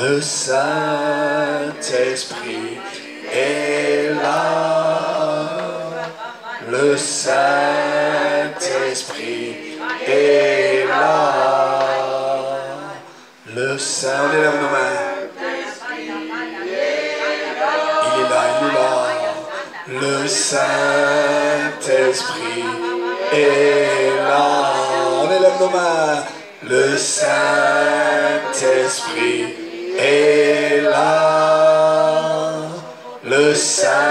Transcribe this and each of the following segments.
Le Saint-Esprit est là. Le Saint-Esprit est là. Le Saint, on élève nos mains. Il est là, il est là. Le Saint-Esprit est là. On élève nos mains. Le Saint-Esprit est là. Le Saint-Esprit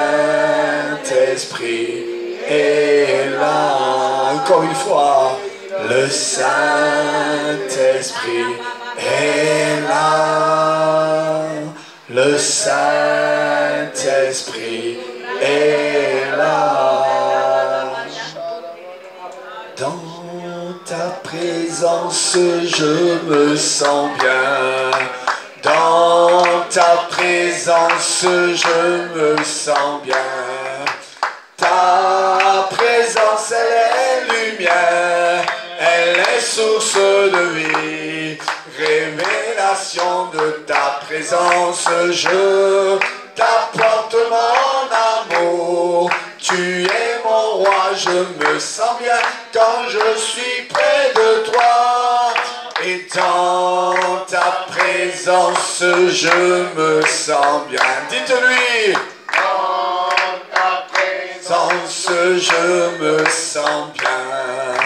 est là. Encore une fois. Le Saint-Esprit est là. Le Saint-Esprit est là. Dans ta présence, je me sens bien. Dans ta présence, je me sens bien. Ta présence, elle est lumière, elle est source de vie. Révélation de ta présence, je t'apporte mon amour. Tu es mon roi, je me sens bien quand je suis près de toi. Et dans ta présence, je me sens bien. Dites-lui. Dans ta présence, je me sens bien.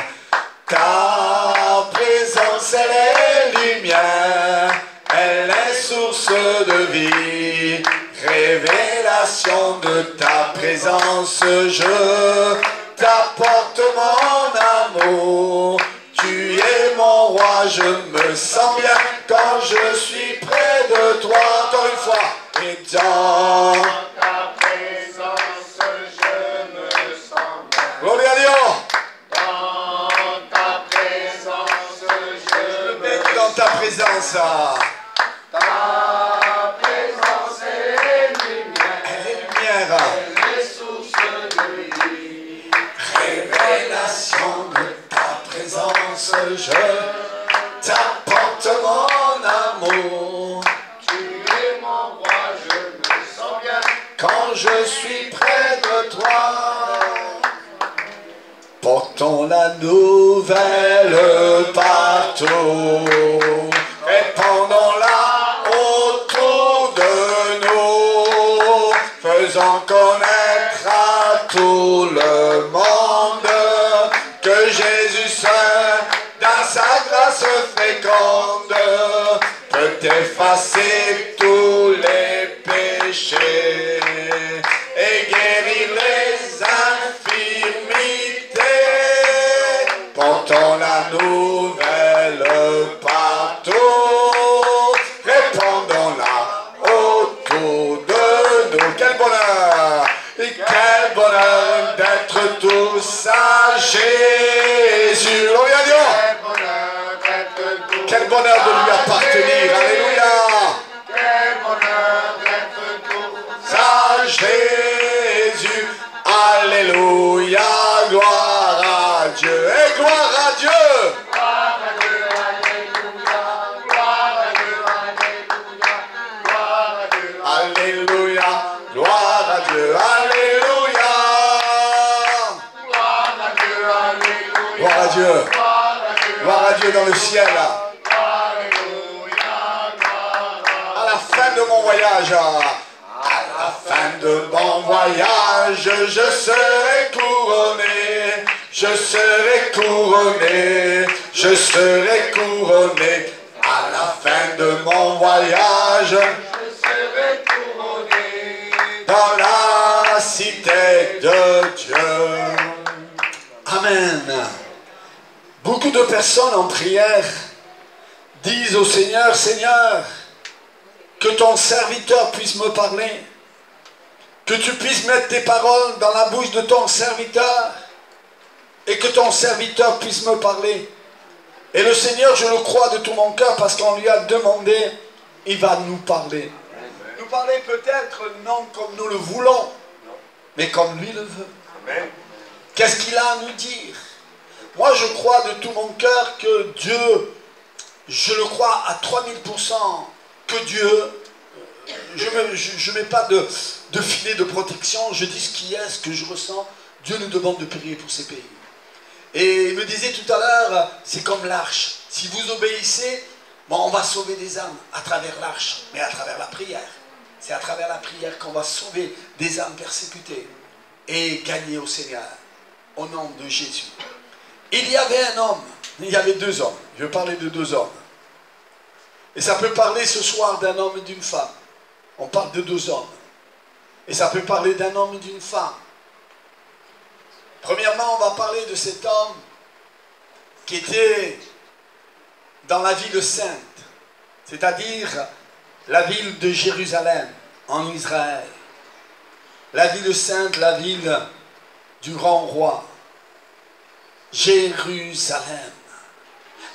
Ta présence, elle est lumière, elle est source de vie. Révélation de ta présence, je t'apporte mon amour. Tu es mon roi, je me sens bien quand je suis près de toi. Encore une fois. Et dans ta présence, je me sens bien. Gloire à Dieu. Dans ta présence, je me sens bien. Dans ta présence. Ta présence est lumière. Elle est lumière. Elle est source de vie. Révélation de ta présence, je t'apporte mon amour. Tu es mon roi, je me sens bien quand je suis près de toi. Portons la nouvelle partout, répandons-la autour de nous, faisons connaître à tout le monde que Jésus seul, dans sa grâce féconde, peut effacer tous les péchés et guérir les infirmités. Portons la nouvelle partout, répandons-la autour de nous. Quel bonheur! Et quel bonheur d'être tous à Jésus. Gloire à Dieu. Quel bonheur de lui appartenir. Alléluia. Quel bonheur d'être tous à Jésus. Alléluia. Gloire à Dieu. Et gloire à Dieu. Gloire à Dieu. Alléluia. Gloire à Dieu. Alléluia. Gloire à Dieu. Alléluia. Gloire à Dieu. Gloire à Dieu dans le ciel. À la fin de mon voyage, à la fin de mon voyage, je serai couronné. Je serai couronné. Je serai couronné. À la fin de mon voyage, je serai couronné. Dans la cité fidélité de Dieu. Amen. Beaucoup de personnes en prière disent au Seigneur, Seigneur, que ton serviteur puisse me parler, que tu puisses mettre tes paroles dans la bouche de ton serviteur et que ton serviteur puisse me parler. Et le Seigneur, je le crois de tout mon cœur parce qu'on lui a demandé, il va nous parler. Nous parler peut-être non comme nous le voulons, mais comme lui le veut. Qu'est-ce qu'il a à nous dire? Moi, je crois de tout mon cœur que Dieu, je le crois à 3000%, que Dieu, je ne mets pas de filet de protection, je dis ce qui est, ce que je ressens. Dieu nous demande de prier pour ces pays. Et il me disait tout à l'heure, c'est comme l'arche. Si vous obéissez, bon, on va sauver des âmes à travers l'arche, mais à travers la prière. C'est à travers la prière qu'on va sauver des âmes persécutées et gagner au Seigneur, au nom de Jésus. Il y avait un homme, il y avait deux hommes. Je vais parler de deux hommes. Et ça peut parler ce soir d'un homme et d'une femme. On parle de deux hommes. Et ça peut parler d'un homme et d'une femme. Premièrement, on va parler de cet homme qui était dans la ville sainte, c'est-à-dire la ville de Jérusalem, en Israël. La ville sainte, la ville du grand roi. Jérusalem.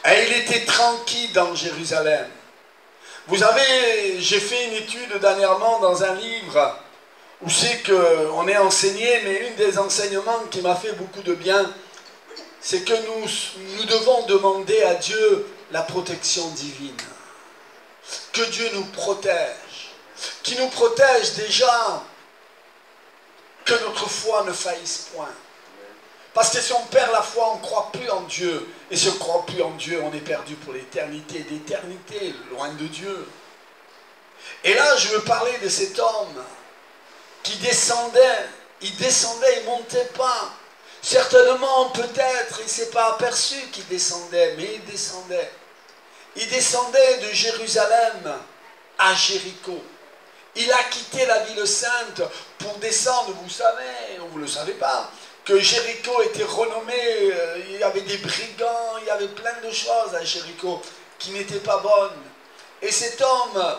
Et il était tranquille dans Jérusalem. Vous savez, j'ai fait une étude dernièrement dans un livre où c'est qu'on est enseigné, mais une des enseignements qui m'a fait beaucoup de bien, c'est que nous devons demander à Dieu la protection divine. Que Dieu nous protège. Qu'il nous protège déjà, que notre foi ne faillisse point. Parce que si on perd la foi, on ne croit plus en Dieu. Et si on ne croit plus en Dieu, on est perdu pour l'éternité, d'éternité, loin de Dieu. Et là, je veux parler de cet homme qui descendait. Il descendait, il ne montait pas. Certainement, peut-être, il ne s'est pas aperçu qu'il descendait, mais il descendait. Il descendait de Jérusalem à Jéricho. Il a quitté la ville sainte pour descendre, vous savez, vous ne le savez pas, que Jéricho était renommé, il y avait des brigands, il y avait plein de choses à Jéricho qui n'étaient pas bonnes. Et cet homme,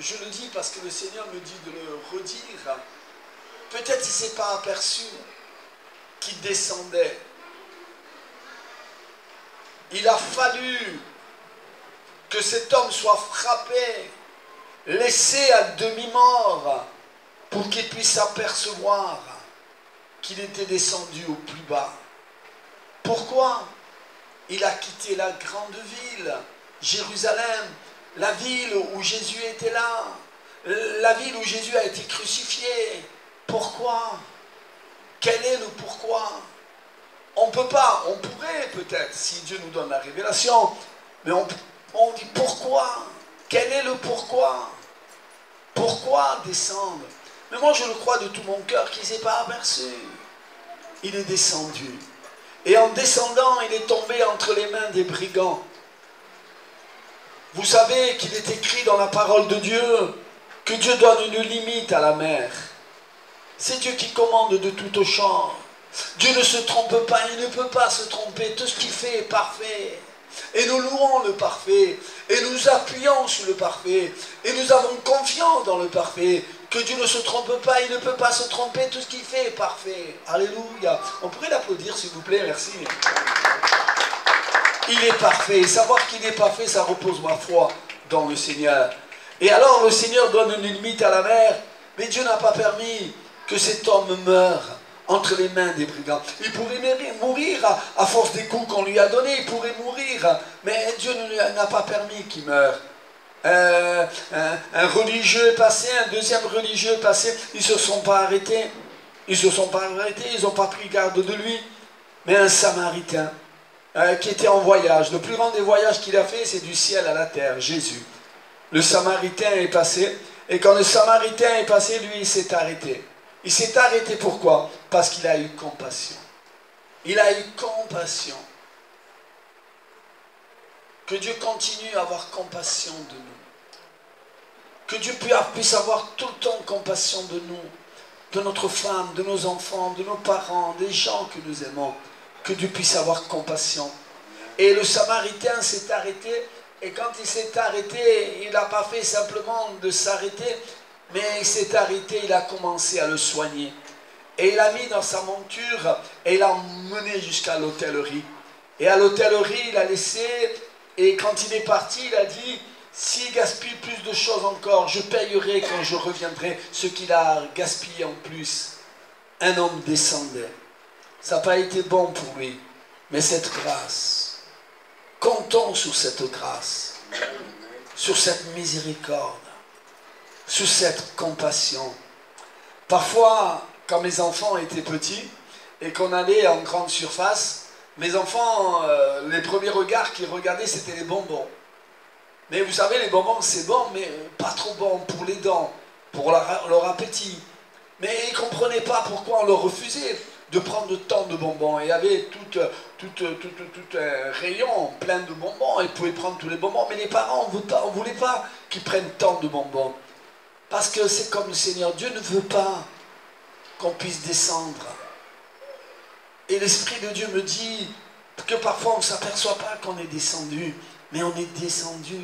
je le dis parce que le Seigneur me dit de le redire, peut-être il ne s'est pas aperçu qu'il descendait. Il a fallu que cet homme soit frappé, laissé à demi-mort, pour qu'il puisse s'apercevoir qu'il était descendu au plus bas. Pourquoi? Il a quitté la grande ville, Jérusalem, la ville où Jésus était là, la ville où Jésus a été crucifié. Pourquoi? Quel est le pourquoi? On ne peut pas, on pourrait peut-être, si Dieu nous donne la révélation, mais on dit pourquoi? Quel est le pourquoi? Pourquoi descendre? Mais moi je le crois de tout mon cœur qu'il ne s'est pas aperçu. Il est descendu. Et en descendant, il est tombé entre les mains des brigands. Vous savez qu'il est écrit dans la parole de Dieu que Dieu donne une limite à la mer. C'est Dieu qui commande de tout au champ. Dieu ne se trompe pas, il ne peut pas se tromper. Tout ce qu'il fait est parfait. Et nous louons le parfait. Et nous appuyons sur le parfait. Et nous avons confiance dans le parfait. Que Dieu ne se trompe pas, il ne peut pas se tromper. Tout ce qu'il fait est parfait. Alléluia. On pourrait l'applaudir s'il vous plaît, merci. Il est parfait. Et savoir qu'il est parfait, ça repose ma foi dans le Seigneur. Et alors le Seigneur donne une limite à la mer. Mais Dieu n'a pas permis que cet homme meure entre les mains des brigands. Il pourrait mourir à force des coups qu'on lui a donnés. Il pourrait mourir. Mais Dieu n'a pas permis qu'il meure. Un religieux est passé, un deuxième religieux est passé. Ils ne se sont pas arrêtés. Ils n'ont pas pris garde de lui. Mais un Samaritain qui était en voyage. Le plus grand des voyages qu'il a fait, c'est du ciel à la terre, Jésus. Le Samaritain est passé. Et quand le Samaritain est passé, lui, il s'est arrêté. Il s'est arrêté pourquoi? Parce qu'il a eu compassion. Il a eu compassion. Que Dieu continue à avoir compassion de nous. Que Dieu puisse avoir tout le temps compassion de nous. de notre femme, de nos enfants, de nos parents, des gens que nous aimons, que Dieu puisse avoir compassion. Et le Samaritain s'est arrêté, et quand il s'est arrêté, il n'a pas fait simplement de s'arrêter, mais il s'est arrêté, il a commencé à le soigner. Et il l'a mis dans sa monture, et il l'a emmené jusqu'à l'hôtellerie. Et à l'hôtellerie, il a laissé, et quand il est parti, il a dit, s'il gaspille plus de choses encore, je payerai quand je reviendrai ce qu'il a gaspillé en plus. Un homme descendait. Ça n'a pas été bon pour lui, mais cette grâce, comptons sur cette grâce, sur cette miséricorde, sur cette compassion. Parfois, quand mes enfants étaient petits et qu'on allait en grande surface, mes enfants, les premiers regards qu'ils regardaient, c'était les bonbons. Mais vous savez, les bonbons, c'est bon, mais pas trop bon pour les dents, pour leur appétit. Mais ils ne comprenaient pas pourquoi on leur refusait de prendre tant de bonbons. Il y avait tout un rayon plein de bonbons, ils pouvaient prendre tous les bonbons, mais les parents ne voulaient pas qu'ils prennent tant de bonbons. Parce que c'est comme le Seigneur, Dieu ne veut pas qu'on puisse descendre. Et l'Esprit de Dieu me dit que parfois on ne s'aperçoit pas qu'on est descendu, mais on est descendu.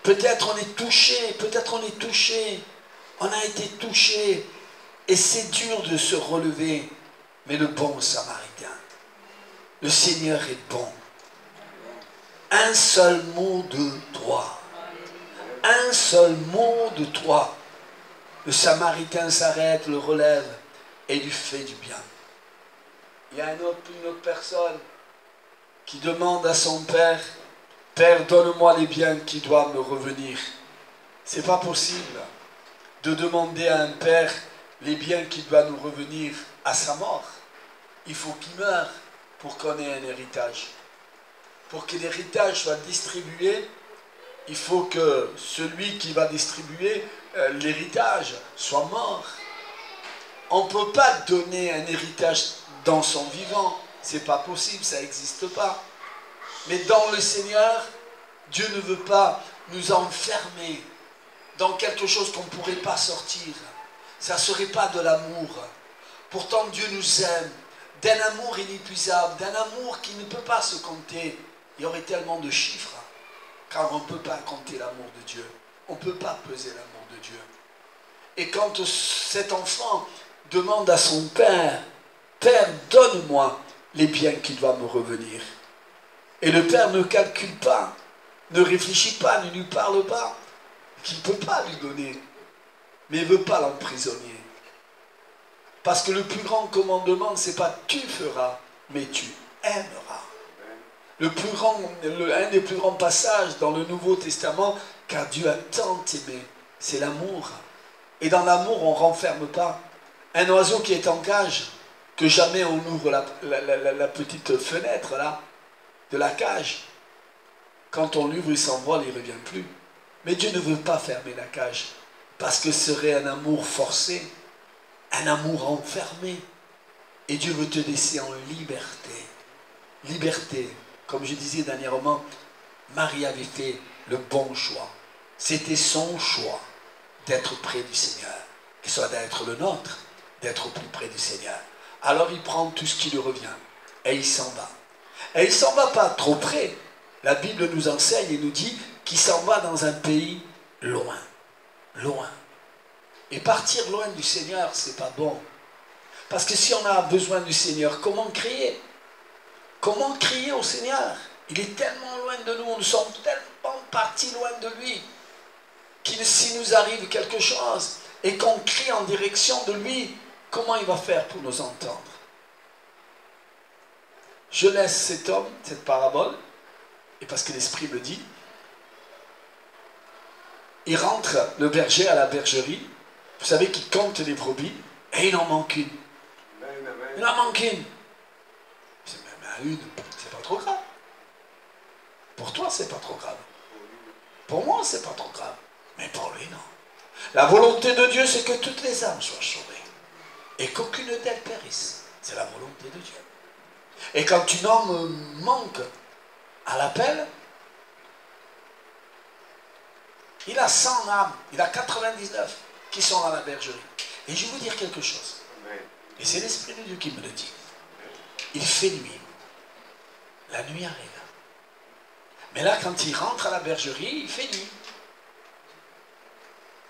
Peut-être on est touché, on a été touché, et c'est dur de se relever, mais le bon Samaritain, le Seigneur est bon. Un seul mot de toi, un seul mot de toi, le Samaritain s'arrête, le relève, et lui fait du bien. Il y a une autre personne qui demande à son père, « Père, donne-moi les biens qui doivent me revenir. » Ce n'est pas possible de demander à un père les biens qui doivent nous revenir à sa mort. Il faut qu'il meure pour qu'on ait un héritage. Pour que l'héritage soit distribué, il faut que celui qui va distribuer l'héritage soit mort. On ne peut pas donner un héritage dans son vivant. Ce n'est pas possible, ça n'existe pas. Mais dans le Seigneur, Dieu ne veut pas nous enfermer dans quelque chose qu'on ne pourrait pas sortir. Ça ne serait pas de l'amour. Pourtant Dieu nous aime d'un amour inépuisable, d'un amour qui ne peut pas se compter. Il y aurait tellement de chiffres, car on ne peut pas compter l'amour de Dieu. On ne peut pas peser l'amour de Dieu. Et quand cet enfant demande à son père, « Père, donne-moi les biens qui doivent me revenir. » Et le père ne calcule pas, ne réfléchit pas, ne lui parle pas, qu'il ne peut pas lui donner, mais il ne veut pas l'emprisonner. Parce que le plus grand commandement, ce n'est pas « tu feras », mais « tu aimeras ». Un des plus grands passages dans le Nouveau Testament, car Dieu a tant aimé, c'est l'amour. Et dans l'amour, on ne renferme pas. Un oiseau qui est en cage, que jamais on ouvre la petite fenêtre là, de la cage. Quand on l'ouvre, il s'envole, il ne revient plus. Mais Dieu ne veut pas fermer la cage, parce que ce serait un amour forcé, un amour enfermé. Et Dieu veut te laisser en liberté. Liberté. Comme je disais dernièrement, Marie avait fait le bon choix. C'était son choix d'être près du Seigneur, que ce soit d'être le nôtre, d'être au plus près du Seigneur. Alors il prend tout ce qui lui revient et il s'en va. Et il ne s'en va pas trop près. La Bible nous enseigne et nous dit qu'il s'en va dans un pays loin. Loin. Et partir loin du Seigneur, ce n'est pas bon. Parce que si on a besoin du Seigneur, comment crier? Comment crier au Seigneur? Il est tellement loin de nous, nous sommes tellement partis loin de lui, qu'il s'il nous arrive quelque chose et qu'on crie en direction de lui, comment il va faire pour nous entendre? Je laisse cet homme, cette parabole, et parce que l'Esprit me dit, il rentre, le berger, à la bergerie, vous savez qu'il compte les brebis, et il en manque une. Il en manque une. C'est même à une, c'est pas trop grave. Pour toi, c'est pas trop grave. Pour moi, c'est pas trop grave. Mais pour lui, non. La volonté de Dieu, c'est que toutes les âmes soient sauvées. Et qu'aucune d'elles périsse. C'est la volonté de Dieu. Et quand un homme manque à l'appel, il a 100 âmes, il a 99 qui sont dans la bergerie. Et je vais vous dire quelque chose. Et c'est l'Esprit de Dieu qui me le dit. Il fait nuit. La nuit arrive. Mais là, quand il rentre à la bergerie, il fait nuit.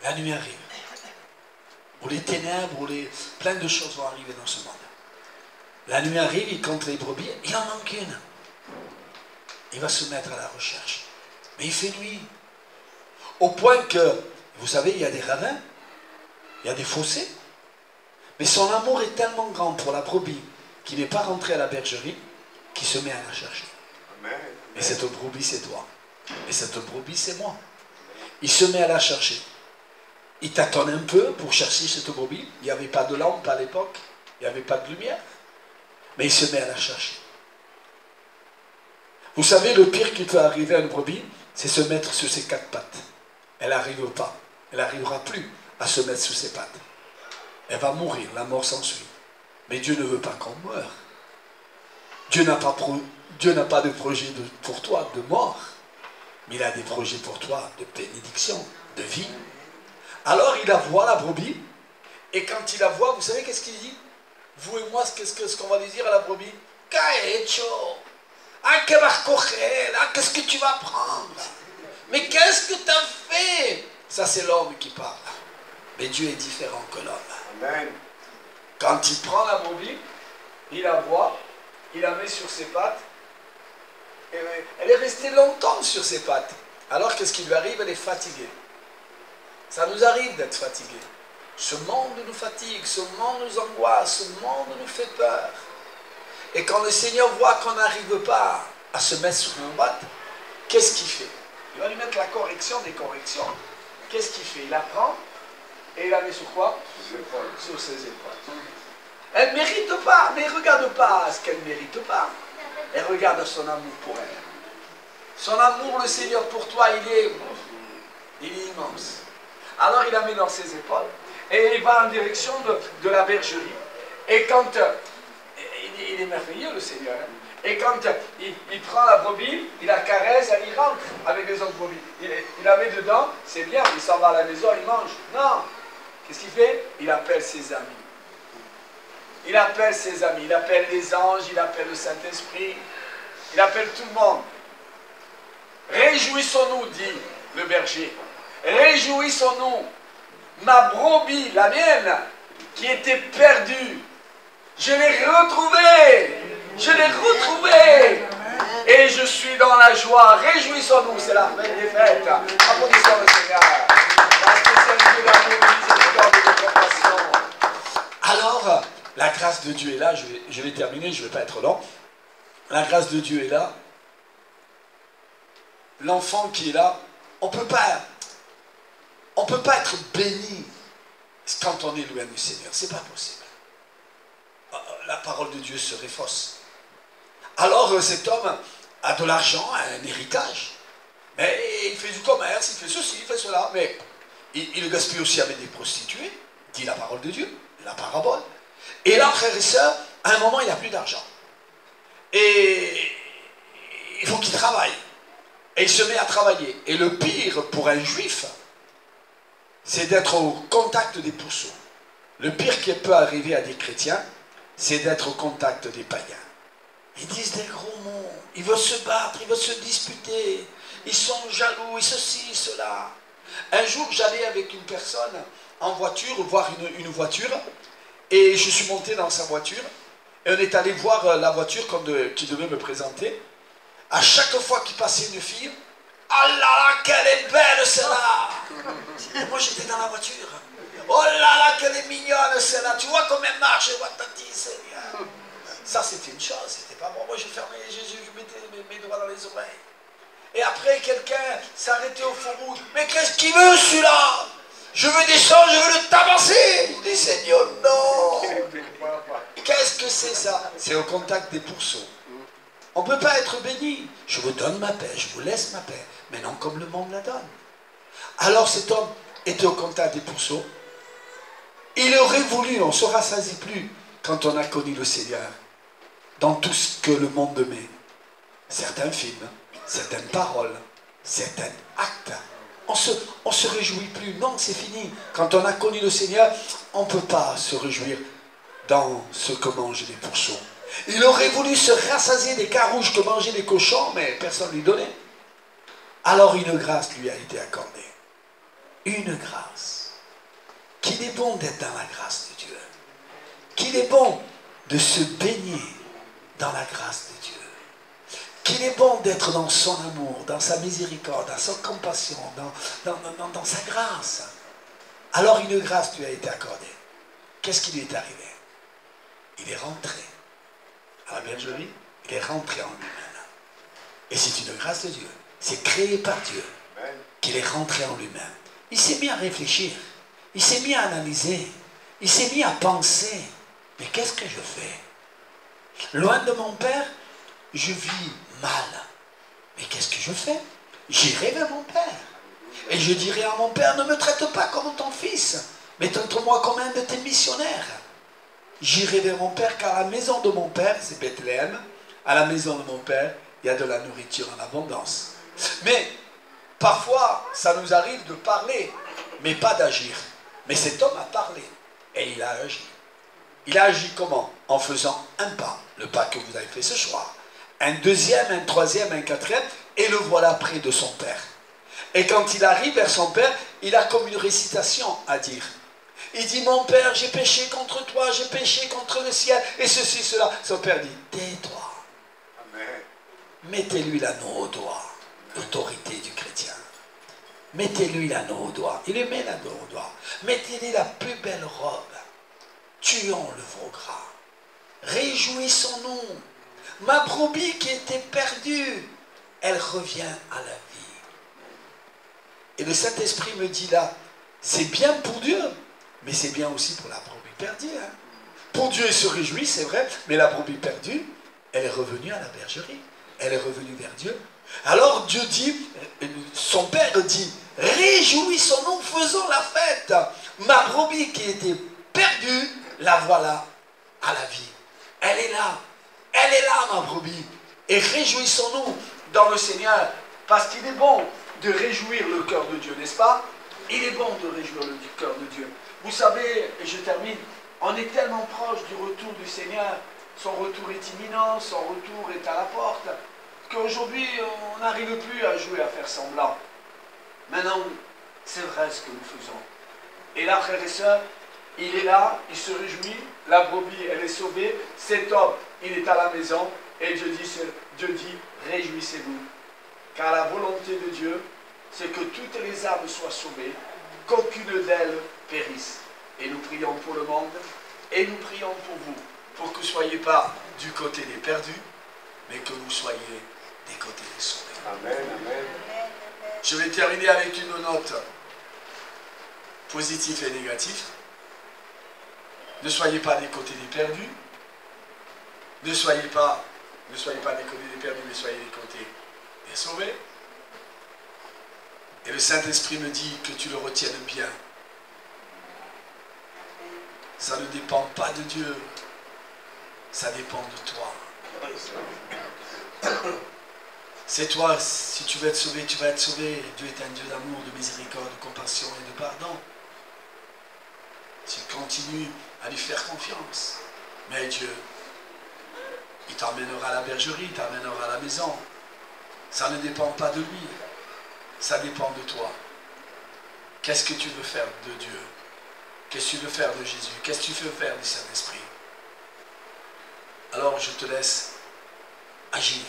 La nuit arrive. Où les ténèbres, plein de choses vont arriver dans ce monde. La nuit arrive, il compte les brebis, il en manque une. Il va se mettre à la recherche. Mais il fait nuit. Au point que, vous savez, il y a des ravins, il y a des fossés. Mais son amour est tellement grand pour la brebis qu'il n'est pas rentré à la bergerie, qu'il se met à la chercher. Et cette brebis, c'est toi. Et cette brebis, c'est moi. Il se met à la chercher. Il tâtonne un peu pour chercher cette brebis. Il n'y avait pas de lampe à l'époque. Il n'y avait pas de lumière. Mais il se met à la chercher. Vous savez, le pire qui peut arriver à une brebis, c'est se mettre sur ses quatre pattes. Elle n'arrive pas. Elle n'arrivera plus à se mettre sur ses pattes. Elle va mourir. La mort s'ensuit. Mais Dieu ne veut pas qu'on meure. Dieu n'a pas de projet pour toi de mort. Mais il a des projets pour toi de bénédiction, de vie. Alors il la voit, la brebis, et quand il la voit, vous savez qu'est-ce qu'il dit? Vous et moi, qu'est-ce qu'on va lui dire à la brebis? Qu'est-ce que tu vas prendre? Mais qu'est-ce que tu as fait? Ça, c'est l'homme qui parle. Mais Dieu est différent que l'homme. Amen. Quand il prend la brebis, il la voit, il la met sur ses pattes, et elle est restée longtemps sur ses pattes. Alors qu'est-ce qui lui arrive? Elle est fatiguée. Ça nous arrive d'être fatigués. Ce monde nous fatigue, ce monde nous angoisse, ce monde nous fait peur. Et quand le Seigneur voit qu'on n'arrive pas à se mettre sur nos pattes, qu'est-ce qu'il fait? Il va lui mettre la correction des corrections. Qu'est-ce qu'il fait? Il la prend et il la met sur quoi? Sur ses épaules. Elle ne mérite pas, mais regarde pas ce qu'elle ne mérite pas. Elle regarde son amour pour elle. Son amour, le Seigneur, pour toi, il est immense. Alors il la met dans ses épaules et il va en direction de la bergerie. Et quand il est merveilleux, le Seigneur. Hein? Et quand il prend la brebis, il la caresse, il rentre avec les autres brebis. Il la met dedans, c'est bien, il s'en va à la maison, il mange. Non. Qu'est-ce qu'il fait? Il appelle ses amis. Il appelle ses amis, il appelle les anges, il appelle le Saint-Esprit, il appelle tout le monde. Réjouissons-nous, dit le berger. Réjouissons-nous. Ma brebis, la mienne, qui était perdue, je l'ai retrouvée. Je l'ai retrouvée. Et je suis dans la joie. Réjouissons-nous, c'est la fête des fêtes. Applaudissons le Seigneur. Parce que c'est un Dieu d'amour, de miséricorde et de compassion. Alors, la grâce de Dieu est là. Je vais terminer, je ne vais pas être long. La grâce de Dieu est là. L'enfant qui est là, on ne peut pas être béni quand on est loin du Seigneur. Ce n'est pas possible. La parole de Dieu serait fausse. Alors cet homme a de l'argent, a un héritage. Mais il fait du commerce, il fait ceci, il fait cela. Mais il le gaspille aussi avec des prostituées, dit la parole de Dieu, la parabole. Et là, frères et sœurs, à un moment, il n'a plus d'argent. Et il faut qu'il travaille. Et il se met à travailler. Et le pire pour un juif, c'est d'être au contact des pourceaux. Le pire qui peut arriver à des chrétiens, c'est d'être au contact des païens. Ils disent des gros mots, ils veulent se battre, ils veulent se disputer, ils sont jaloux, ils ceci, cela. Un jour, j'allais avec une personne en voiture, voir une voiture, et je suis monté dans sa voiture, et on est allé voir la voiture qui devait me présenter. À chaque fois qu'il passait une fille, ah là là, qu'elle est belle celle-là! Et moi j'étais dans la voiture. Oh là là, qu'elle est mignonne celle-là! Tu vois comme elle marche, Seigneur. Ça c'était une chose, c'était pas bon. Moi je fermais les yeux, je mettais mes doigts dans les oreilles. Et après quelqu'un s'arrêtait au feu rouge. Mais qu'est-ce qu'il veut celui-là? Je veux descendre, je veux le tabasser! Je dis Seigneur, non! Qu'est-ce que c'est ça? C'est au contact des pourceaux. On ne peut pas être béni. Je vous donne ma paix, je vous laisse ma paix. Mais non comme le monde la donne. Alors cet homme était au contact des pourceaux. Il aurait voulu, on ne se rassasie plus quand on a connu le Seigneur. Dans tout ce que le monde met. Certains films, certaines paroles, certains actes. on se réjouit plus. Non, c'est fini. Quand on a connu le Seigneur, on ne peut pas se réjouir dans ce que mangent les pourceaux. Il aurait voulu se rassasier des carouges que mangeaient les cochons, mais personne ne lui donnait. Alors une grâce lui a été accordée. Une grâce. Qu'il est bon d'être dans la grâce de Dieu. Qu'il est bon de se baigner dans la grâce de Dieu. Qu'il est bon d'être dans son amour, dans sa miséricorde, dans sa compassion, dans sa grâce. Alors une grâce lui a été accordée. Qu'est-ce qui lui est arrivé? Il est rentré à la bergerie, il est rentré en lui-même. Et c'est une grâce de Dieu. C'est créé par Dieu qu'il est rentré en lui-même. Il s'est mis à réfléchir. Il s'est mis à analyser. Il s'est mis à penser. Mais qu'est-ce que je fais? Loin de mon Père, je vis mal. Mais qu'est-ce que je fais? J'irai vers mon Père. Et je dirai à mon Père, ne me traite pas comme ton fils, mais traite-moi comme un de tes missionnaires. J'irai vers mon Père, car la maison de mon Père, c'est Bethléem. À la maison de mon Père, il y a de la nourriture en abondance. Mais parfois, ça nous arrive de parler, mais pas d'agir. Mais cet homme a parlé, et il a agi. Il a agi comment? En faisant un pas, le pas que vous avez fait ce soir. Un deuxième, un troisième, un quatrième, et le voilà près de son Père. Et quand il arrive vers son Père, il a comme une récitation à dire. Il dit, mon Père, j'ai péché contre toi, j'ai péché contre le ciel, et ceci, cela. Son Père dit, tais-toi. Mettez-lui l'anneau au doigt, l'autorité du chrétien. Mettez-lui l'anneau au doigt. Il lui met l'anneau au doigt. Mettez-lui la plus belle robe. Tuons le veau gras. Réjouissons-nous. Ma brebis qui était perdue, elle revient à la vie. Et le Saint-Esprit me dit là, c'est bien pour Dieu, mais c'est bien aussi pour la brebis perdue. Hein. Pour Dieu, il se réjouit, c'est vrai, mais la brebis perdue, elle est revenue à la bergerie. Elle est revenue vers Dieu. Alors Dieu dit, son Père dit, réjouissons-nous, faisons la fête. Ma brebis qui était perdue, la voilà à la vie. Elle est là ma brebis. Et réjouissons-nous dans le Seigneur, parce qu'il est bon de réjouir le cœur de Dieu, n'est-ce pas? Il est bon de réjouir le cœur de Dieu. Vous savez, et je termine, on est tellement proche du retour du Seigneur, son retour est imminent, son retour est à la porte, qu'aujourd'hui on n'arrive plus à jouer, à faire semblant. Maintenant, c'est vrai ce que nous faisons. Et là, frères et sœurs, il est là, il se réjouit, la brebis, elle est sauvée, cet homme, il est à la maison, et Dieu dit, réjouissez-vous. Car la volonté de Dieu, c'est que toutes les âmes soient sauvées, qu'aucune d'elles périsse. Et nous prions pour le monde, et nous prions pour vous, pour que vous ne soyez pas du côté des perdus, mais que vous soyez des côtés des sauvés. Amen, amen. Je vais terminer avec une note positive et négative. Ne soyez pas des côtés des perdus. Ne soyez pas des côtés des perdus, mais soyez des côtés des sauvés. Et le Saint-Esprit me dit que tu le retiennes bien. Ça ne dépend pas de Dieu. Ça dépend de toi. C'est toi, si tu veux être sauvé, tu vas être sauvé. Dieu est un Dieu d'amour, de miséricorde, de compassion et de pardon. Tu continues à lui faire confiance. Mais Dieu, il t'emmènera à la bergerie, il t'emmènera à la maison. Ça ne dépend pas de lui. Ça dépend de toi. Qu'est-ce que tu veux faire de Dieu? Qu'est-ce que tu veux faire de Jésus? Qu'est-ce que tu veux faire du Saint-Esprit? Alors je te laisse agir,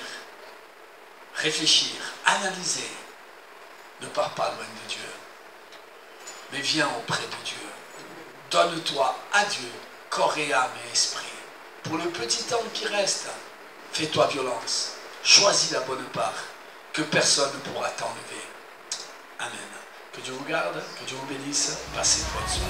réfléchir, analyser. Ne pars pas loin de Dieu, mais viens auprès de Dieu. Donne-toi à Dieu, corps et âme et esprit. Pour le petit temps qui reste, fais-toi violence. Choisis la bonne part, que personne ne pourra t'enlever. Amen. Que Dieu vous garde, que Dieu vous bénisse. Passez une bonne soirée.